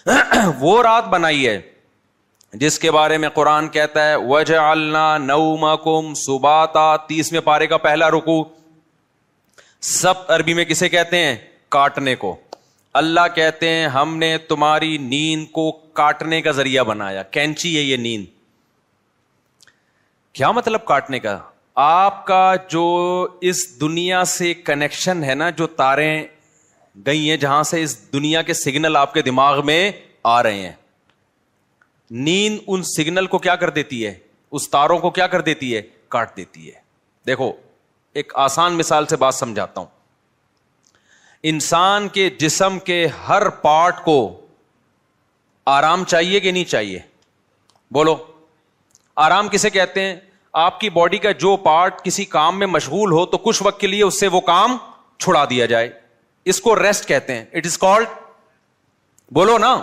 وہ رات بنائی ہے جس کے بارے میں قرآن کہتا ہے وَجَعَلْنَا نَوْمَكُمْ سُبَاتًا، 30ویں پارے کا پہلا رکوع. سب عربی میں کسے کہتے ہیں؟ کاٹنے کو. اللہ کہتے ہیں ہم نے تمہاری نیند کو کاٹنے کا ذریعہ بنایا. کینچی ہے یہ نیند. کیا مطلب کاٹنے کا؟ آپ کا جو اس دنیا سے کنیکشن ہے نا، جو تاریں گئی ہیں جہاں سے اس دنیا کے سگنل آپ کے دماغ میں آ رہے ہیں، نیند ان سگنل کو کیا کر دیتی ہے؟ اس تاروں کو کیا کر دیتی ہے؟ کاٹ دیتی ہے. دیکھو ایک آسان مثال سے بات سمجھاتا ہوں. انسان کے جسم کے ہر پارٹ کو آرام چاہیے کہ نہیں چاہیے؟ بولو. آرام کسے کہتے ہیں؟ آپ کی باڈی کا جو پارٹ کسی کام میں مشغول ہو تو کچھ وقت کے لیے اس سے وہ کام چھڑا دیا جائے، اس کو ریسٹ کہتے ہیں. اٹ از کالڈ، بولو نا،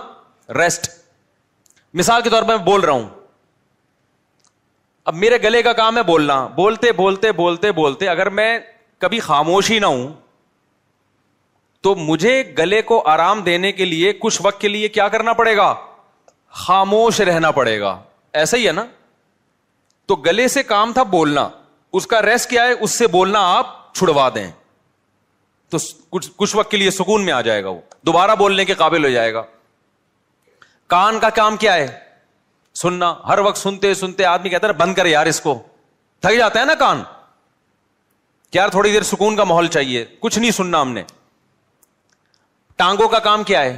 ریسٹ. مثال کے طور پر میں بول رہا ہوں، اب میرے گلے کا کام ہے بولنا. بولتے بولتے بولتے بولتے اگر میں کبھی خاموش ہی نہ ہوں تو مجھے گلے کو آرام دینے کے لیے کچھ وقت کے لیے کیا کرنا پڑے گا؟ خاموش رہنا پڑے گا. ایسا ہی ہے نا؟ تو گلے سے کام تھا بولنا، اس کا ریسٹ کیا ہے؟ اس سے بولنا آپ چھڑوا دیں تو کچھ وقت کے لیے سکون میں آ جائے گا، وہ دوبارہ بولنے کے قابل ہو جائے گا. کان کا کام کیا ہے؟ سننا. ہر وقت سنتے سنتے آدمی کہتا ہے بند کر یار اس کو، تھک جاتا ہے نا کان کہ یار تھوڑی دیر سکون کا ماحول چاہیے، کچھ نہیں سننا ہم نے. ٹانگوں کا کام کیا ہے؟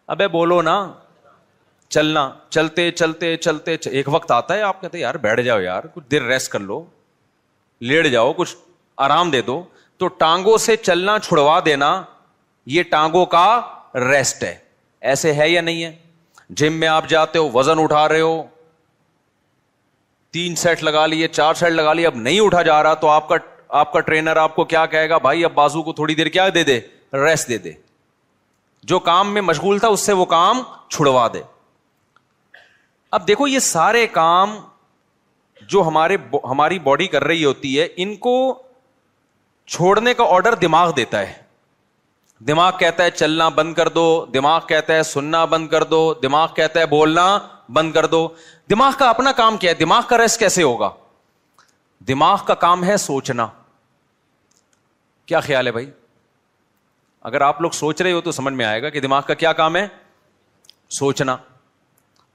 ابے بولو نا، چلنا. چلتے چلتے چلتے ایک وقت آتا ہے آپ کہتے ہیں یار بیٹھ جاؤ یار، کچھ دیر ریسٹ کر لو، لیٹ جاؤ، کچھ آرام دے دو. تو ٹانگوں سے چلنا چھڑوا دینا یہ ٹانگوں کا ریسٹ ہے. ایسے ہے یا نہیں ہے؟ جم میں آپ جاتے ہو، وزن اٹھا رہے ہو، 3 سیٹ لگا لیے، 4 سیٹ لگا لیے، اب نہیں اٹھا جا رہا تو آپ کا ٹرینر آپ کو کیا کہے گا؟ بھائی اب بازو کو تھوڑی دیر کیا دے دے؟ ریسٹ دے دے. جو کام میں مشغول تھا اس سے وہ کام چھڑوا دے. اب دیکھو یہ سارے کام جو ہماری باڈی کر رہی ہوتی ہے، ان کو چھوڑنے کا آرڈر دماغ دیتا ہے. دماغ کہتا ہے چلنا بند کر دو، دماغ کہتا ہے سننا بند کر دو، دماغ کہتا ہے بولنا بند کر دو. دماغ کا اپنا کام کیا ہے؟ دماغ کا ریسٹ کیسے ہوگا؟ دماغ کا کام ہے سوچنا. کیا خیال ہے بھائی؟ اگر آپ لوگ سوچ رہے ہو تو سمجھ میں آئے گا کہ دماغ کا کیا کام ہے؟ سوچنا.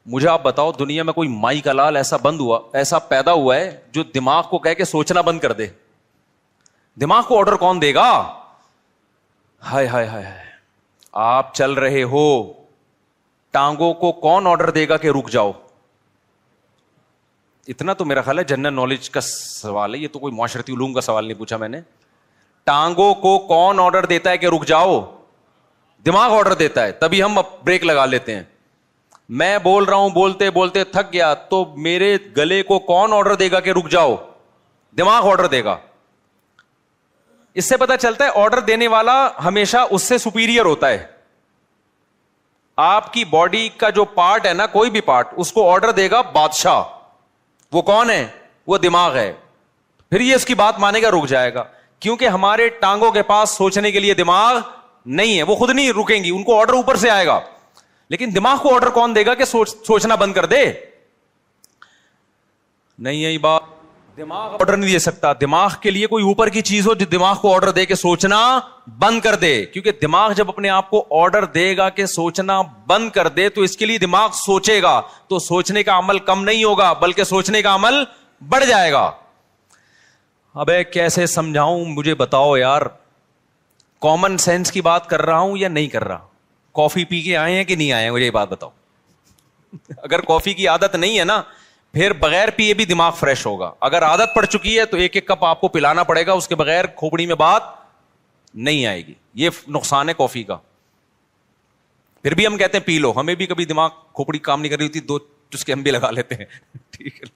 مجھے آپ بتاؤ دنیا میں کوئی مائی کا لال ایسا پیدا ہوا ہے جو دماغ کو کہہ کے سوچنا بند کر دے؟ دماغ کو آرڈر کون دے گا؟ ہائے ہائے ہائے، آپ چل رہے ہو، ٹانگوں کو کون آرڈر دے گا کہ رک جاؤ؟ اتنا تو میرا خیال ہے جنرل نالج کا سوال ہے، یہ تو کوئی معاشرتی علوم کا سوال نہیں پوچھا میں نے. ٹانگوں کو کون آرڈر دیتا ہے کہ رک جاؤ؟ دماغ آرڈر دیتا ہے، تبھی ہم بریک لگا لیتے ہیں. میں بول رہا ہوں، بولتے بولتے تھک گیا تو میرے گلے کو کون آرڈر دے گا کہ رک جاؤ؟ دماغ آرڈر دے گا. اس سے پتا چلتا ہے آرڈر دینے والا ہمیشہ اس سے سپیریئر ہوتا ہے. آپ کی باڈی کا جو پارٹ ہے نا، کوئی بھی پارٹ، اس کو آرڈر دے گا بادشاہ. وہ کون ہے؟ وہ دماغ ہے. پھر یہ اس کی بات مانے گا، رک جائے گا. کیونکہ ہمارے ٹانگوں کے پاس سوچنے کے لیے دماغ نہیں ہے، وہ خود نہیں رکیں گی، ان کو آرڈر اوپر سے آئے گا. لیکن دماغ کو آرڈر کون دے گا کہ سوچنا بند کر دے؟ نہیں ہے بات. دماغ آرڈر نہیں دے سکتا. دماغ کے لیے کوئی اوپر کی چیز ہو جو دماغ کو آرڈر دے کہ سوچنا بند کر دے. کیونکہ دماغ جب اپنے آپ کو آرڈر دے گا کہ سوچنا بند کر دے تو اس کے لیے دماغ سوچے گا، تو سوچنے کا عمل کم نہیں ہوگا بلکہ سوچنے کا عمل بڑھ جائے گا. ابے کیسے سمجھاؤں مجھے بتاؤ یار. کامن سینس کی بات کر رہا ہوں یا نہیں کر رہا؟ کافی پی کے آئے ہیں کہ نہیں آئے ہیں؟ مجھے یہ بات بتاؤ. اگر کافی کی عادت نہیں ہے نا، پھر بغیر پیے بھی دماغ فریش ہوگا. اگر عادت پڑ چکی ہے تو ایک ایک کپ آپ کو پلانا پڑے گا، اس کے بغیر کھوپڑی میں بات نہیں آئے گی. یہ نقصان ہے کافی کا. پھر بھی ہم کہتے ہیں پی لو. ہمیں بھی کبھی دماغ کھوپڑی کام نہیں کر رہی ہوتی، 2 چسکے ہم بھی لگا لیتے ہیں. ٹھیک ہے،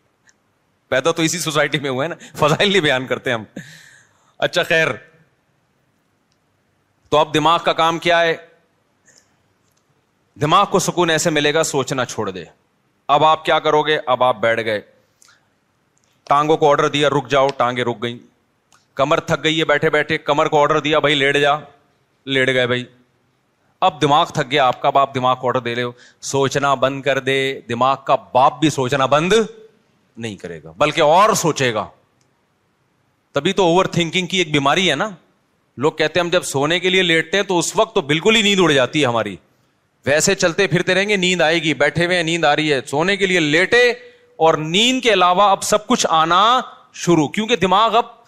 پیدا تو اسی سوسائٹی میں ہوا ہے نا، فضائل نہیں بیان کرتے ہم. اچھا خیر، تو اب دماغ کا کام کیا ہے؟ دماغ کو سکون ایسے ملے گا سوچنا چھوڑ دے. اب آپ کیا کرو گے؟ اب آپ بیٹھ گئے، ٹانگوں کو آرڈر دیا رک جاؤ، ٹانگیں رک گئیں. کمر تھک گئی ہے بیٹھے بیٹھے، کمر کو آرڈر دیا بھائی لیٹ جا، لیٹ گئے بھائی. اب دماغ تھک گیا آپ کا، اب آپ دماغ کو آرڈر دے رہے ہو سوچنا بند کر دے، دماغ کا باپ بھی سوچنا بند نہیں کرے گا بلکہ اور سوچے گا. تبھی تو اوور تھنکنگ کی ایک بیماری ہے نا. لوگ کہتے ہیں ہم جب سونے کے لیے لیٹتے ہیں تو اس وقت تو بالکل ہی نیند اڑ جاتی ہے ہماری، ویسے چلتے پھرتے رہیں گے نیند آئے گی، بیٹھے ہوئے نیند آ رہی ہے، سونے کے لیے لیٹے اور نیند کے علاوہ اب سب کچھ آنا شروع، کیونکہ دماغ اب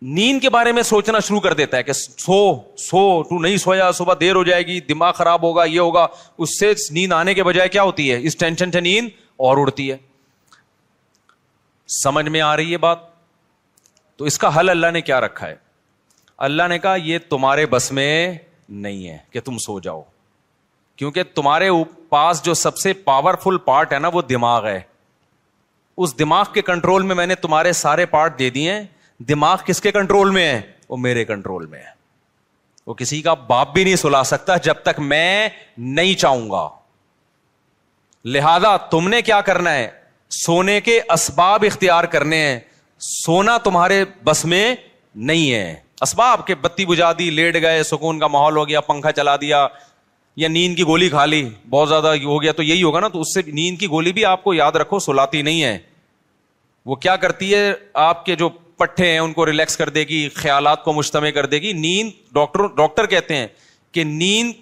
نیند کے بارے میں سوچنا شروع کر دیتا ہے کہ سو تو نہیں سویا صبح دیر ہو جائے گی، دماغ خراب ہوگا، یہ ہوگا. اس سے نیند آنے کے بجائے کیا ہوتی ہے، اس ٹینشن سے نیند اور اڑتی ہے. سمجھ میں آ رہی ہے بات؟ تو اس کا حل اللہ نے کیا رکھا ہے؟ اللہ نے کہا یہ تمہارے بس میں نہیں ہے کہ تم سو جاؤ، کیونکہ تمہارے پاس جو سب سے پاورفل پارٹ ہے نا وہ دماغ ہے. اس دماغ کے کنٹرول میں نے تمہارے سارے پارٹ دے دیے ہیں. دماغ کس کے کنٹرول میں ہے؟ وہ میرے کنٹرول میں ہے. وہ کسی کا باپ بھی نہیں سلا سکتا جب تک میں نہیں چاہوں گا. لہذا تم نے کیا کرنا ہے؟ سونے کے اسباب اختیار کرنے ہیں. سونا تمہارے بس میں نہیں ہے. اسباب کے بتی بجھا دی، لیٹ گئے، سکون کا ماحول ہو گیا، پنکھا چلا دیا یا نیند کی گولی کھا لی، بہت زیادہ ہو گیا تو یہی ہوگا نا. تو اس سے نیند کی گولی بھی آپ کو یاد رکھو سلاتی نہیں ہے. وہ کیا کرتی ہے، آپ کے جو پٹھے ہیں ان کو ریلیکس کر دے گی، خیالات کو مجتمع کر دے گی. نیند ڈاکٹر کہتے ہیں کہ نیند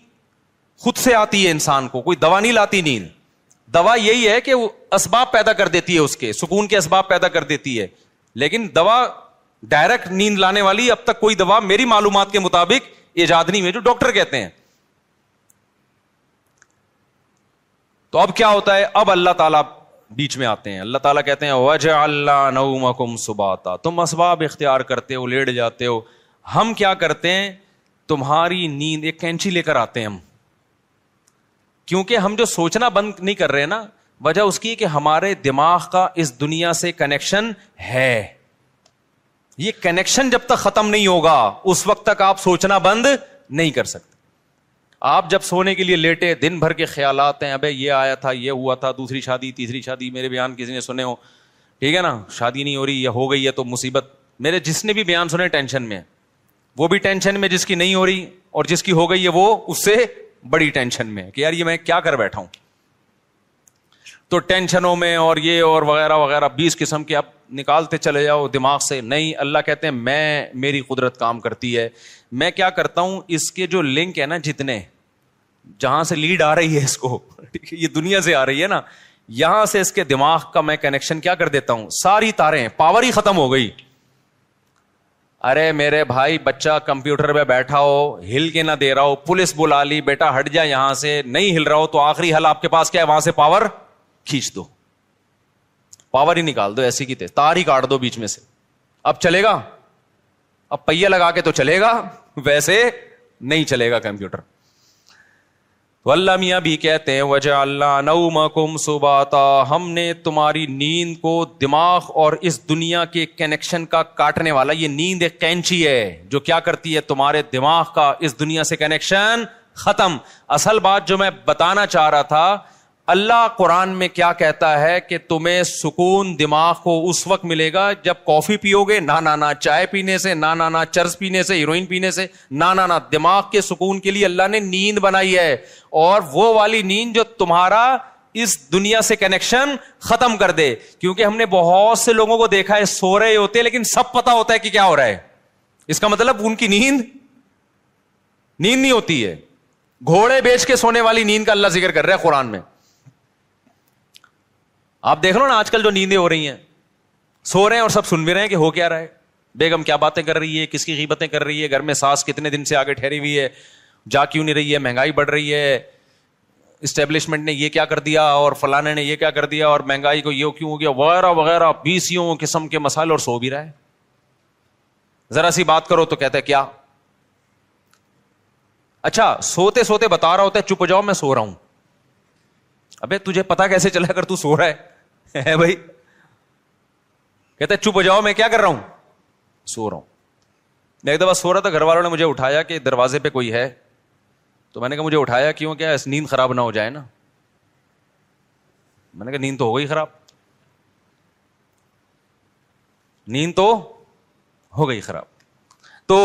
خود سے آتی ہے انسان کو، کوئی دوا نہیں لاتی. نیند دوا یہی ہے کہ وہ اسباب پیدا کر دیتی ہے، اس کے سکون کے اسباب پیدا کر دیتی ہے. لیکن دوا ڈائریکٹ نیند لانے والی اب تک کوئی دوا میری معلومات کے مطابق ایجاد نہیں ہوئی، جو ڈاکٹر کہتے ہیں. تو اب کیا ہوتا ہے؟ اب اللہ تعالیٰ بیچ میں آتے ہیں. اللہ تعالیٰ کہتے ہیں وَجَعَلْنَا نَوْمَكُمْ سُبَاتًا، تم اسباب اختیار کرتے ہو، لیٹ جاتے ہو. ہم کیا کرتے ہیں؟ تمہاری نیند، ایک کینچی لے کر آتے ہیں ہم، کیونکہ ہم جو سوچنا بند نہیں کر رہے نا، وجہ اس کی کہ ہمارے دماغ کا اس دنیا سے کنیکشن ہے. یہ کنیکشن جب تک ختم نہیں ہوگا اس وقت تک آپ سوچنا بند نہیں کر سکتے. آپ جب سونے کے لیے لیٹے، دن بھر کے خیالات ہیں، ابے یہ آیا تھا، یہ ہوا تھا، دوسری شادی، تیسری شادی، میرے بیان کسی نے سنے ہو، ٹھیک ہے نا، شادی نہیں ہو رہی یا ہو گئی ہے تو مصیبت. میرے جس نے بھی بیان سنے ٹینشن میں، وہ بھی ٹینشن میں جس کی نہیں ہو رہی، اور جس کی ہو گئی ہے وہ اس سے بڑی ٹینشن میں کہ یار یہ میں کیا کر بیٹھا ہوں. تو ٹینشنوں میں اور یہ اور وغیرہ وغیرہ 20 قسم کے اب نکالتے چلے جاؤ دماغ سے. نہیں، اللہ کہتے ہیں میری قدرت کام کرتی ہے. میں کیا کرتا ہوں، اس کے جو لنک ہے نا، جتنے جہاں سے لیڈ آ رہی ہے اس کو یہ دنیا سے آ رہی ہے نا، یہاں سے اس کے دماغ کا میں کنیکشن کیا کر دیتا ہوں، ساری تاریں، پاور ہی ختم ہو گئی. ارے میرے بھائی، بچہ کمپیوٹر پہ بیٹھا ہو، ہل کے نہ دے رہا ہو، پولیس بلا لی، بیٹا ہٹ جا یہاں سے، نہیں ہل رہا ہو، تو آخری حل آپ کے پاس کیا ہے؟ وہاں سے پاور کھینچ دو، پاور ہی نکال دو، ایسی کی تار ہی کاٹ دو بیچ میں سے. اب چلے گا؟ اب پہیہ لگا کے تو چلے گا، ویسے نہیں چلے گا کمپیوٹر. تو اللہ میاں بھی کہتے ہیں وَجَعَلْنَا نَوْمَكُمْ سُبَاتًا، ہم نے تمہاری نیند کو دماغ اور اس دنیا کے کنیکشن کا کاٹنے والا، یہ نیند ایک کینچی ہے جو کیا کرتی ہے، تمہارے دماغ کا اس دنیا سے کنیکشن ختم. اصل بات جو میں بتانا چاہ رہا تھا، اللہ قرآن میں کیا کہتا ہے کہ تمہیں سکون دماغ کو اس وقت ملے گا جب کافی پیو گے، نہ چائے پینے سے، نہ چرس پینے سے، ہیروئن پینے سے، نہ دماغ کے سکون کے لیے اللہ نے نیند بنائی ہے. اور وہ والی نیند جو تمہارا اس دنیا سے کنیکشن ختم کر دے. کیونکہ ہم نے بہت سے لوگوں کو دیکھا ہے سو رہے ہوتے ہیں لیکن سب پتا ہوتا ہے کہ کیا ہو رہا ہے. اس کا مطلب ان کی نیند نہیں ہوتی ہے. گھوڑے بیچ کے سونے والی نیند کا اللہ ذکر کر رہا ہے قرآن میں. آپ دیکھ لو نا آج کل جو نیندیں ہو رہی ہیں، سو رہے ہیں اور سب سن بھی رہے ہیں کہ ہو کیا رہا ہے، بیگم کیا باتیں کر رہی ہے، کس کی غیبتیں کر رہی ہے، گھر میں ساس کتنے دن سے آگے ٹھہری ہوئی ہے، جا کیوں نہیں رہی ہے، مہنگائی بڑھ رہی ہے، اسٹیبلشمنٹ نے یہ کیا کر دیا اور فلانے نے یہ کیا کر دیا اور مہنگائی کو یہ کیوں ہو گیا، وغیرہ وغیرہ 20 قسم کے مسائل، اور سو بھی رہا ہے. ذرا سی بات کرو تو کہتا ہے کیا. اچھا سوتے سوتے بتا رہا ہوتا ہے چپ ہو جاؤ میں سو رہا ہوں. ابے تجھے پتا کیسے چلا اگر تو سو رہا ہے بھائی. کہتا ہے چپ ہو جاؤ میں کیا کر رہا ہوں، سو رہا ہوں. میں ایک دفعہ سو رہا تھا، گھر والوں نے مجھے اٹھایا کہ دروازے پہ کوئی ہے، تو میں نے کہا مجھے اٹھایا کیوں، کیا نیند خراب نہ ہو جائے نا. میں نے کہا نیند تو ہو گئی خراب، نیند تو ہو گئی خراب. تو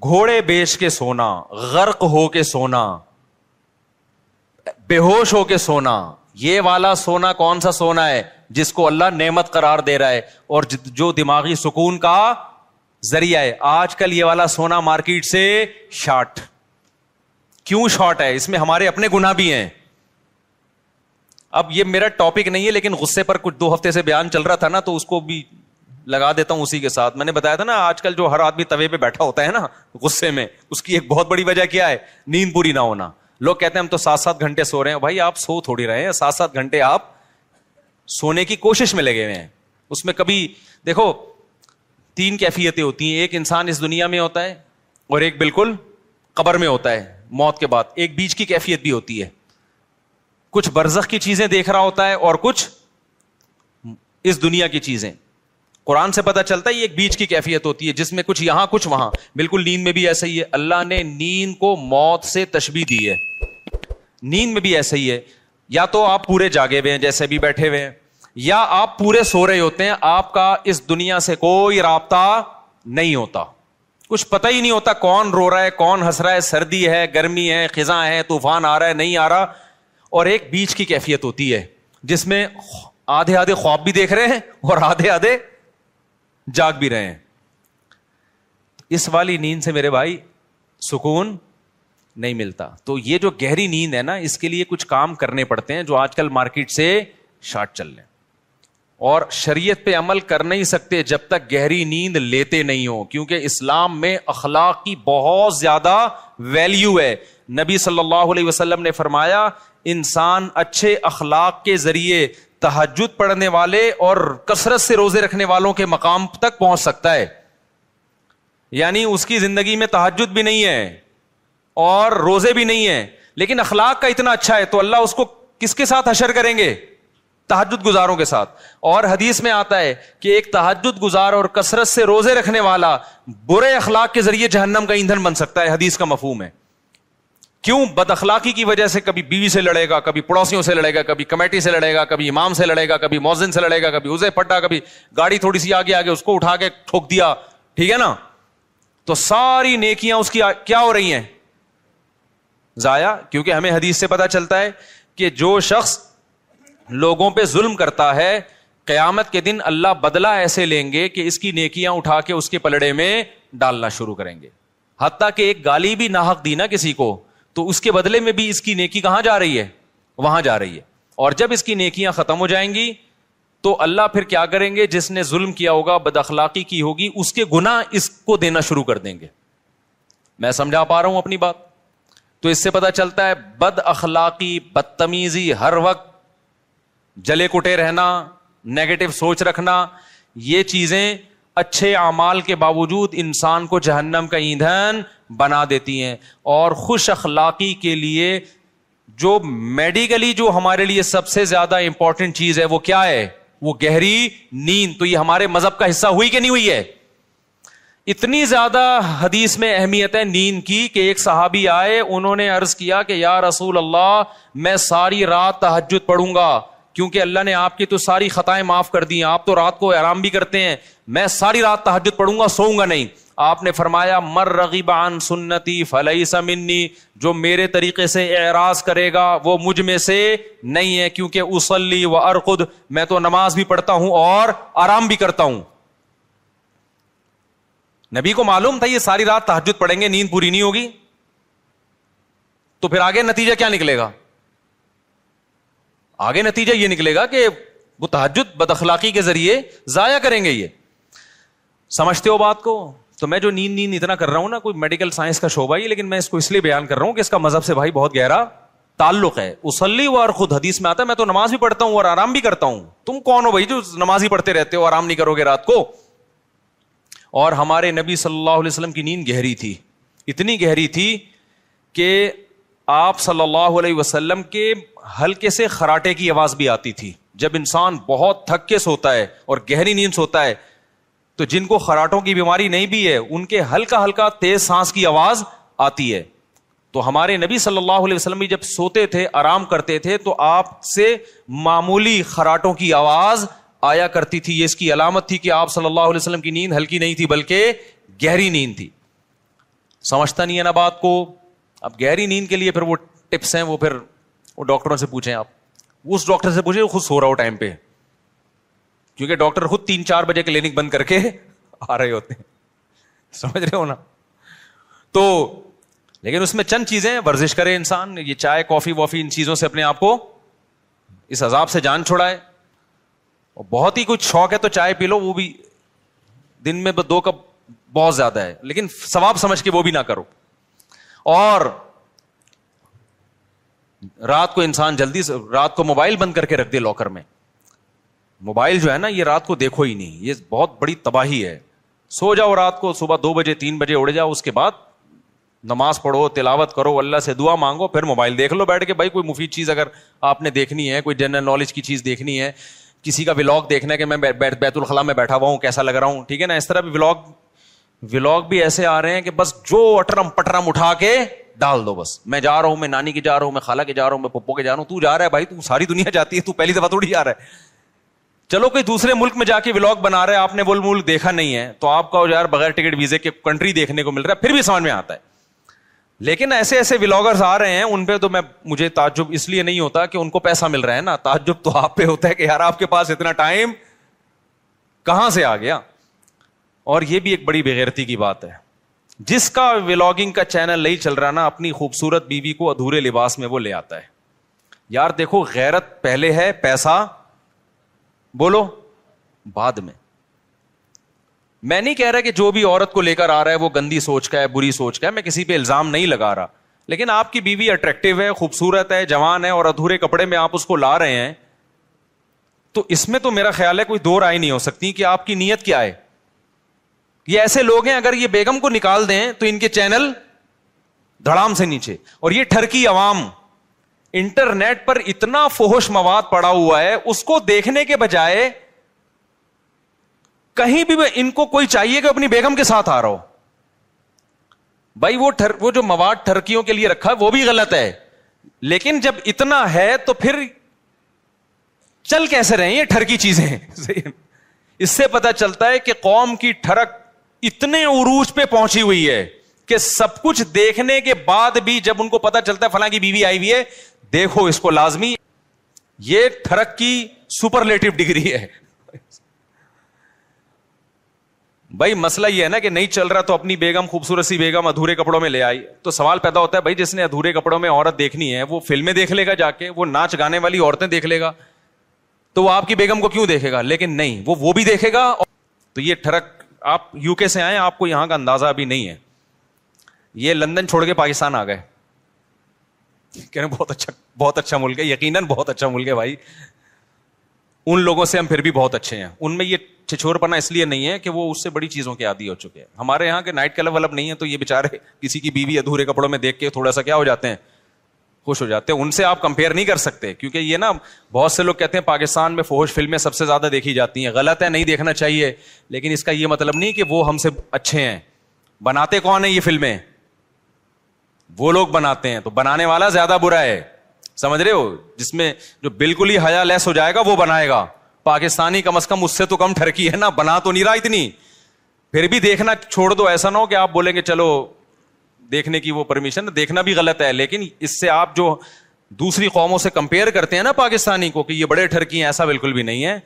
گھوڑے بیچ کے سونا, غرق ہو کے سونا, بے ہوش ہو کے سونا, یہ والا سونا کون سا سونا ہے؟ جس کو اللہ نعمت قرار دے رہا ہے اور جو دماغی سکون کا ذریعہ ہے. آج کل یہ والا سونا مارکیٹ سے شارٹ. کیوں شارٹ ہے؟ اس میں ہمارے اپنے گناہ بھی ہیں. اب یہ میرا ٹاپک نہیں ہے, لیکن غصے پر کچھ 2 ہفتے سے بیان چل رہا تھا نا, تو اس کو بھی لگا دیتا ہوں اسی کے ساتھ. میں نے بتایا تھا نا آج کل جو ہر آدمی توے پہ بیٹھا ہوتا ہے نا غصے میں, اس کی ایک بہت بڑی وجہ کیا ہے؟ نیند پوری نہ ہونا. لوگ کہتے ہیں ہم تو 7-7 گھنٹے سو رہے ہیں. بھائی آپ سو تھوڑی رہے ہیں, 7-7 گھنٹے آپ سونے کی کوشش میں لگے ہوئے ہیں. اس میں کبھی دیکھو 3 کیفیتیں ہوتی ہیں. ایک انسان اس دنیا میں ہوتا ہے اور ایک بالکل قبر میں ہوتا ہے موت کے بعد. ایک بیچ کی کیفیت بھی ہوتی ہے, کچھ برزخ کی چیزیں دیکھ رہا ہوتا ہے اور کچھ اس دنیا کی چیزیں. قرآن سے پتہ چلتا ہے یہ ایک بیچ کی کیفیت ہوتی ہے جس میں کچھ یہاں کچھ وہاں. بالکل نیند میں بھی ایسا ہی ہے. اللہ نے نیند کو موت سے تشبیہ دی ہے. نیند میں بھی ایسا ہی ہے, یا تو آپ پورے جاگے ہوئے ہیں جیسے بھی بیٹھے ہوئے ہیں, یا آپ پورے سو رہے ہوتے ہیں. آپ کا اس دنیا سے کوئی رابطہ نہیں ہوتا, کچھ پتہ ہی نہیں ہوتا کون رو رہا ہے کون ہنس رہا ہے, سردی ہے گرمی ہے خزاں ہے طوفان آ رہا ہے نہیں آ رہا. اور ایک بیچ کی کیفیت ہوتی ہے جس میں آدھے آدھے خواب بھی دیکھ رہے ہیں اور آدھے آدھے جاگ بھی رہے ہیں. اس والی نیند سے میرے بھائی سکون نہیں ملتا. تو یہ جو گہری نیند ہے نا, اس کے لیے کچھ کام کرنے پڑتے ہیں جو آج کل مارکیٹ سے شارٹ چل رہے ہیں. اور شریعت پہ عمل کر نہیں سکتے جب تک گہری نیند لیتے نہیں ہو, کیونکہ اسلام میں اخلاق کی بہت زیادہ ویلیو ہے. نبی صلی اللہ علیہ وسلم نے فرمایا انسان اچھے اخلاق کے ذریعے تہجد پڑھنے والے اور کثرت سے روزے رکھنے والوں کے مقام تک پہنچ سکتا ہے. یعنی اس کی زندگی میں تہجد بھی نہیں ہے اور روزے بھی نہیں ہیں, لیکن اخلاق کا اتنا اچھا ہے تو اللہ اس کو کس کے ساتھ حشر کریں گے؟ تہجد گزاروں کے ساتھ. اور حدیث میں آتا ہے کہ ایک تہجد گزار اور کثرت سے روزے رکھنے والا برے اخلاق کے ذریعے جہنم کا ایندھن بن سکتا ہے. حدیث کا مفہوم ہے. کیوں؟ بد اخلاقی کی وجہ سے کبھی بیوی سے لڑے گا, کبھی پڑوسیوں سے لڑے گا, کبھی کمیٹی سے لڑے گا, کبھی امام سے لڑے گا, کبھی مؤذن سے لڑے گا, کبھی اسے پٹا, کبھی گاڑی تھوڑی سی آگے آگے اس کو اٹھا کے ٹھوک دیا. ٹھیک ہے نا؟ تو ساری نیکیاں اس کی کیا ہو رہی ہیں؟ ضائع. کیونکہ ہمیں حدیث سے پتا چلتا ہے کہ جو شخص لوگوں پہ ظلم کرتا ہے قیامت کے دن اللہ بدلہ ایسے لیں گے کہ اس کی نیکیاں اٹھا کے اس کے پلڑے میں ڈالنا شروع کریں گے. حتیٰ کہ ایک گالی بھی ناحق دی نا کسی کو, تو اس کے بدلے میں بھی اس کی نیکی کہاں جا رہی ہے؟ وہاں جا رہی ہے. اور جب اس کی نیکیاں ختم ہو جائیں گی تو اللہ پھر کیا کریں گے؟ جس نے ظلم کیا ہوگا, بد اخلاقی کی ہوگی, اس کے گناہ اس کو دینا شروع کر دیں گے. میں سمجھا پا رہا ہوں اپنی بات؟ تو اس سے پتا چلتا ہے بد اخلاقی, بدتمیزی, ہر وقت جلے کٹے رہنا, نیگیٹو سوچ رکھنا, یہ چیزیں اچھے اعمال کے باوجود انسان کو جہنم کا ایندھن بنا دیتی ہیں. اور خوش اخلاقی کے لیے جو میڈیکلی جو ہمارے لیے سب سے زیادہ امپورٹنٹ چیز ہے وہ کیا ہے؟ وہ گہری نیند. تو یہ ہمارے مذہب کا حصہ ہوئی کہ نہیں ہوئی ہے؟ اتنی زیادہ حدیث میں اہمیت ہے نیند کی کہ ایک صحابی آئے, انہوں نے عرض کیا کہ یا رسول اللہ میں ساری رات تہجد پڑھوں گا, کیونکہ اللہ نے آپ کی تو ساری خطائیں معاف کر دی ہیں, آپ تو رات کو آرام بھی کرتے ہیں, میں ساری رات تہجد پڑھوں گا, سوؤں گا نہیں. آپ نے فرمایا مر رغب عن سنتی فلیس منی, جو میرے طریقے سے اعراض کرے گا وہ مجھ میں سے نہیں ہے, کیونکہ اصلی و ارقد, میں تو نماز بھی پڑھتا ہوں اور آرام بھی کرتا ہوں. نبی کو معلوم تھا یہ ساری رات تہجد پڑھیں گے, نیند پوری نہیں ہوگی, تو پھر آگے نتیجہ کیا نکلے گا؟ آگے نتیجہ یہ نکلے گا کہ وہ تہجد بد اخلاقی کے ذریعے ضائع کریں گے. یہ سمجھتے ہو بات کو؟ تو میں جو نیند اتنا کر رہا ہوں نا, کوئی میڈیکل سائنس کا شعبہ ہی, لیکن میں اس کو اس لیے بیان کر رہا ہوں کہ اس کا مذہب سے بھائی بہت گہرا تعلق ہے. اصلی و ارقد حدیث میں آتا ہے میں تو نماز بھی پڑھتا ہوں اور آرام بھی کرتا ہوں. تم کون ہو بھائی جو نماز ہی پڑھتے رہتے ہو, آرام نہیں کرو گے رات کو؟ اور ہمارے نبی صلی اللہ علیہ وسلم کی نیند گہری تھی, اتنی گہری تھی کہ آپ صلی اللہ علیہ وسلم کے ہلکے سے خراٹے کی آواز بھی آتی تھی. جب انسان بہت تھک کے سوتا ہے اور گہری نیند سوتا ہے تو جن کو خراٹوں کی بیماری نہیں بھی ہے ان کے ہلکا ہلکا تیز سانس کی آواز آتی ہے. تو ہمارے نبی صلی اللہ علیہ وسلم بھی جب سوتے تھے, آرام کرتے تھے, تو آپ سے معمولی خراٹوں کی آواز آیا کرتی تھی. یہ اس کی علامت تھی کہ آپ صلی اللہ علیہ وسلم کی نیند ہلکی نہیں تھی بلکہ گہری نیند تھی. سمجھتا نہیں ہے نا بات کو. اب گہری نیند کے لیے پھر وہ ٹپس ہیں, وہ پھر وہ ڈاکٹروں سے پوچھیں, آپ اس ڈاکٹر سے پوچھیں خود سو رہا ہو ٹائم پہ, کیونکہ ڈاکٹر خود 3-4 بجے کلینک بند کر کے آ رہے ہوتے ہیں, سمجھ رہے ہو نا. تو لیکن اس میں چند چیزیں, ورزش کرے انسان, یہ چائے کافی وافی ان چیزوں سے اپنے آپ کو اس عذاب سے جان چھڑائے. اور بہت ہی کچھ شوق ہے تو چائے پی لو, وہ بھی دن میں 2 کپ بہت زیادہ ہے, لیکن ثواب سمجھ کے وہ بھی نہ کرو. اور رات کو انسان جلدی سے, رات کو موبائل بند کر کے رکھ دے لاکر میں. موبائل جو ہے نا یہ رات کو دیکھو ہی نہیں, یہ بہت بڑی تباہی ہے. سو جاؤ رات کو, صبح 2 بجے 3 بجے اڑ جاؤ, اس کے بعد نماز پڑھو, تلاوت کرو, اللہ سے دعا مانگو, پھر موبائل دیکھ لو بیٹھ کے. بھائی کوئی مفید چیز اگر آپ نے دیکھنی ہے, کوئی جنرل نالج کی چیز دیکھنی ہے, کسی کا ولاگ دیکھنا ہے کہ میں بیت الخلاء میں بیٹھا ہوا ہوں کیسا لگ رہا ہوں, ٹھیک ہے نا, اس طرح بھی ولاگ بھی ایسے آ رہے ہیں کہ بس جو اٹرم پٹرم اٹھا کے ڈال دو. بس میں جا رہا ہوں, میں نانی کے جا رہا ہوں, میں خالہ کے جا رہا ہوں, میں پپو کے جا رہا ہوں. تو جا رہا ہے بھائی, تو ساری دنیا جاتی ہے, تو پہلی دفعہ تھوڑی جا رہا ہے. چلو کوئی دوسرے ملک میں جا کے ولاگ بنا رہا ہے, آپ نے وہ ملک دیکھا نہیں ہے, تو آپ کا یار بغیر ٹکٹ ویزے کے کنٹری دیکھنے کو مل رہا ہے, پھر بھی سمجھ میں آتا ہے. لیکن ایسے ایسے ولاگرز آ رہے ہیں, ان پہ تو مجھے تعجب اس لیے نہیں ہوتا کہ ان کو پیسہ مل رہا ہے نا, تعجب تو آپ پہ ہوتا ہے کہ یار آپ کے پاس اتنا ٹائم کہاں سے آ گیا. اور یہ بھی ایک بڑی بےغیرتی کی بات ہے, جس کا ولاگنگ کا چینل نہیں چل رہا نا, اپنی خوبصورت بیوی کو ادھورے لباس میں وہ لے آتا ہے. یار دیکھو, غیرت پہلے ہے, پیسہ بولو بعد میں. میں نہیں کہہ رہا کہ جو بھی عورت کو لے کر آ رہا ہے وہ گندی سوچ کا ہے, بری سوچ کا ہے, میں کسی پہ الزام نہیں لگا رہا, لیکن آپ کی بیوی اٹریکٹیو ہے, خوبصورت ہے, جوان ہے, اور ادھورے کپڑے میں آپ اس کو لا رہے ہیں, تو اس میں تو میرا خیال ہے کوئی دو رائے نہیں ہو سکتی کہ آپ کی نیت کیا ہے. یہ ایسے لوگ ہیں, اگر یہ بیگم کو نکال دیں تو ان کے چینل دھڑام سے نیچے. اور یہ ٹھرکی عوام, انٹرنیٹ پر اتنا فحش مواد پڑا ہوا ہے, اس کو دیکھنے کے بجائے کہیں بھی ان کو کوئی چاہیے کہ اپنی بیگم کے ساتھ آ رہا ہو. بھائی وہ جو مواد ٹھرکیوں کے لیے رکھا ہے وہ بھی غلط ہے, لیکن جب اتنا ہے تو پھر چل کیسے رہے ہیں یہ ٹھرکی چیزیں. اس سے پتا چلتا ہے کہ قوم کی ٹھرک اتنے عروج پہ پہنچی ہوئی ہے کہ سب کچھ دیکھنے کے بعد بھی جب ان کو پتا چلتا ہے فلاں کی بیوی آئی ہوئی ہے, دیکھو اس کو لازمی, یہ ٹھرک کی سپرلیٹو ڈگری ہے. بھائی مسئلہ یہ ہے نا کہ نہیں چل رہا تو اپنی بیگم, خوبصورت سی بیگم ادھورے کپڑوں میں لے آئی, تو سوال پیدا ہوتا ہے بھائی جس نے ادھورے کپڑوں میں عورت دیکھنی ہے وہ فلمیں دیکھ لے گا جا کے, وہ ناچ گانے والی عورتیں دیکھ لے گا, تو وہ آپ کی بیگم کو کیوں دیکھے گا؟ لیکن نہیں, وہ بھی دیکھے گا. تو یہ ٹھرک, آپ یو کے سے آئے, آپ کو یہاں کا اندازہ ابھی نہیں ہے. یہ لندن چھوڑ کے پاکستان آ گئے, کہہ رہے بہت اچھا ملک ہے, یقیناً بہت اچھا ملک ہے بھائی, ان لوگوں سے ہم پھر بھی بہت اچھے ہیں. ان میں یہ چھچور پنا اس لیے نہیں ہے کہ وہ اس سے بڑی چیزوں کے عادی ہو چکے ہیں. ہمارے یہاں کے نائٹ کلب ولب نہیں ہے, تو یہ بےچارے کسی کی بیوی ادھورے کپڑوں میں دیکھ کے تھوڑا سا کیا ہو جاتے ہیں, خوش ہو جاتے ہیں. ان سے آپ کمپیئر نہیں کر سکتے, کیونکہ یہ نا بہت سے لوگ کہتے ہیں پاکستان میں فحش فلمیں سب سے زیادہ دیکھی جاتی ہیں. غلط ہے, نہیں دیکھنا چاہیے, لیکن اس کا یہ مطلب نہیں کہ وہ ہم سے اچھے ہیں. بناتے کون ہیں یہ فلمیں؟ وہ لوگ بناتے ہیں, تو بنانے والا زیادہ برا ہے, سمجھ رہے ہو؟ جس میں جو بالکل ہی حیا لیس ہو جائے گا وہ بنائے گا. پاکستانی کم از کم اس سے تو کم ٹھرکی ہے نا, بنا تو نہیں رہا اتنی, پھر بھی دیکھنا چھوڑ دو. ایسا نہ ہو کہ آپ بولیں گے چلو دیکھنے کی وہ پرمیشن, دیکھنا بھی غلط ہے, لیکن اس سے آپ جو دوسری قوموں سے کمپیئر کرتے ہیں نا پاکستانی کو کہ یہ بڑے ٹھرکی ہیں, ایسا بالکل بھی نہیں ہے.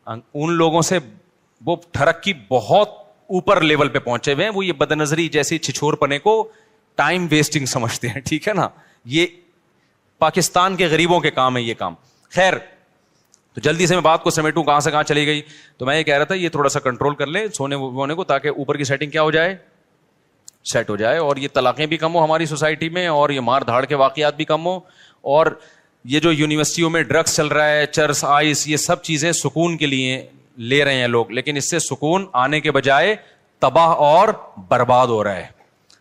ان لوگوں سے وہ ٹھرک کی بہت اوپر لیول پہ پہنچے ہوئے ہیں. وہ یہ بد نظری جیسی چھچور پنے کو ٹائم ویسٹنگ سمجھتے ہیں, ٹھیک ہے نا. یہ پاکستان کے غریبوں کے کام ہے یہ کام. خیر, تو جلدی سے میں بات کو سمیٹوں, کہاں سے کہاں چلی گئی. تو میں یہ کہہ رہا تھا یہ تھوڑا سا کنٹرول کر لیں سونے وونے کو, تاکہ اوپر کی سیٹنگ کیا ہو جائے, سیٹ ہو جائے, اور یہ طلاقیں بھی کم ہو ہماری سوسائٹی میں, اور یہ مار دھاڑ کے واقعات بھی کم ہو, اور یہ جو یونیورسٹیوں میں ڈرگس چل رہا ہے, چرس, آئس, یہ سب چیزیں سکون کے لیے لے رہے ہیں لوگ, لیکن اس سے سکون آنے کے بجائے تباہ اور برباد ہو رہا ہے.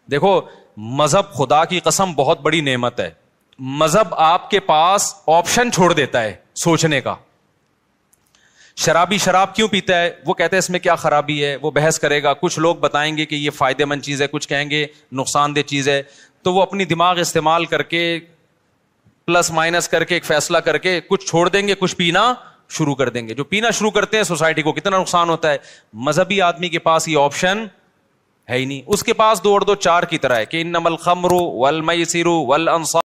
دیکھو مذہب خدا کی قسم بہت بڑی نعمت ہے. مذہب آپ کے پاس آپشن چھوڑ دیتا ہے سوچنے کا. شرابی شراب کیوں پیتا ہے, وہ کہتے ہیں اس میں کیا خرابی ہے, وہ بحث کرے گا. کچھ لوگ بتائیں گے کہ یہ فائدہ مند چیز ہے, کچھ کہیں گے نقصان دہ چیز ہے. تو وہ اپنی دماغ استعمال کر کے پلس مائنس کر کے ایک فیصلہ کر کے کچھ چھوڑ دیں گے, کچھ پینا شروع کر دیں گے. جو پینا شروع کرتے ہیں سوسائٹی کو کتنا نقصان ہوتا ہے. مذہبی آدمی کے پاس یہ آپشن ہے ہی نہیں. اس کے پاس 2 اور 2 4 کی طرح ہے کہ انما الخمر والمیسر والانصاب